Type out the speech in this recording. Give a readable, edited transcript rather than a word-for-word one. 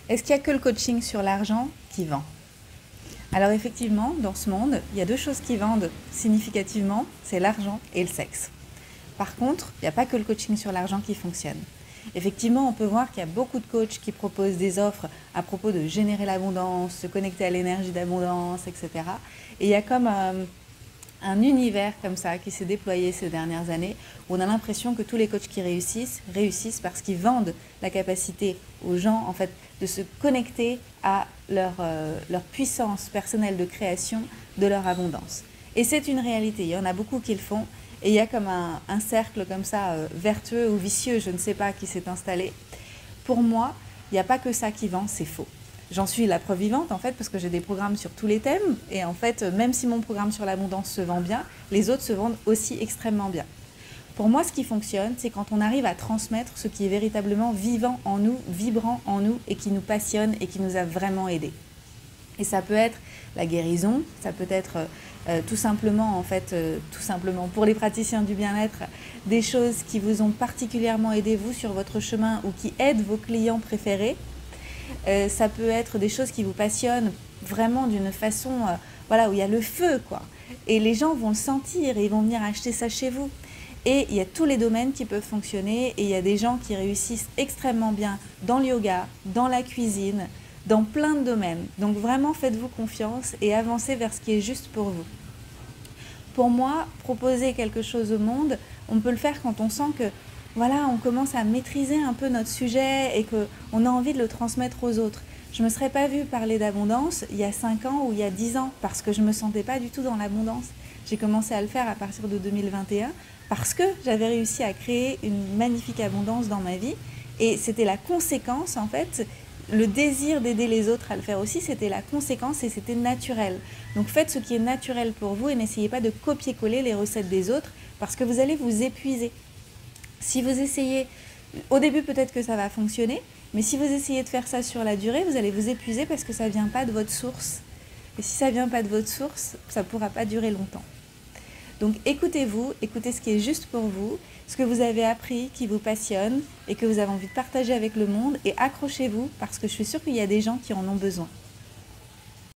Est-ce qu'il n'y a que le coaching sur l'argent qui vend? Alors effectivement, dans ce monde, il y a deux choses qui vendent significativement, c'est l'argent et le sexe. Par contre, il n'y a pas que le coaching sur l'argent qui fonctionne. Effectivement, on peut voir qu'il y a beaucoup de coachs qui proposent des offres à propos de générer l'abondance, se connecter à l'énergie d'abondance, etc. Et il y a comme un univers comme ça qui s'est déployé ces dernières années où on a l'impression que tous les coachs qui réussissent parce qu'ils vendent la capacité aux gens en fait de se connecter à leur puissance personnelle de création de leur abondance. Et c'est une réalité, il y en a beaucoup qui le font et il y a comme un cercle comme ça vertueux ou vicieux, je ne sais pas, qui s'est installé. Pour moi, il n'y a pas que ça qui vend, c'est faux. J'en suis la preuve vivante en fait parce que j'ai des programmes sur tous les thèmes et en fait même si mon programme sur l'abondance se vend bien, les autres se vendent aussi extrêmement bien. Pour moi ce qui fonctionne c'est quand on arrive à transmettre ce qui est véritablement vivant en nous, vibrant en nous et qui nous passionne et qui nous a vraiment aidés. Et ça peut être la guérison, ça peut être tout simplement pour les praticiens du bien-être, des choses qui vous ont particulièrement aidé vous sur votre chemin ou qui aident vos clients préférés. Ça peut être des choses qui vous passionnent vraiment d'une façon voilà, où il y a le feu quoi. Et les gens vont le sentir et ils vont venir acheter ça chez vous. Et il y a tous les domaines qui peuvent fonctionner et il y a des gens qui réussissent extrêmement bien dans le yoga, dans la cuisine, dans plein de domaines. Donc vraiment faites-vous confiance et avancez vers ce qui est juste pour vous. Pour moi, proposer quelque chose au monde, on peut le faire quand on sent que voilà, on commence à maîtriser un peu notre sujet et qu'on a envie de le transmettre aux autres. Je ne me serais pas vue parler d'abondance il y a 5 ans ou il y a 10 ans parce que je ne me sentais pas du tout dans l'abondance. J'ai commencé à le faire à partir de 2021 parce que j'avais réussi à créer une magnifique abondance dans ma vie et c'était la conséquence en fait. Le désir d'aider les autres à le faire aussi, c'était la conséquence et c'était naturel. Donc faites ce qui est naturel pour vous et n'essayez pas de copier-coller les recettes des autres parce que vous allez vous épuiser. Si vous essayez, au début peut-être que ça va fonctionner, mais si vous essayez de faire ça sur la durée, vous allez vous épuiser parce que ça ne vient pas de votre source. Et si ça ne vient pas de votre source, ça ne pourra pas durer longtemps. Donc écoutez-vous, écoutez ce qui est juste pour vous, ce que vous avez appris, qui vous passionne et que vous avez envie de partager avec le monde et accrochez-vous parce que je suis sûre qu'il y a des gens qui en ont besoin.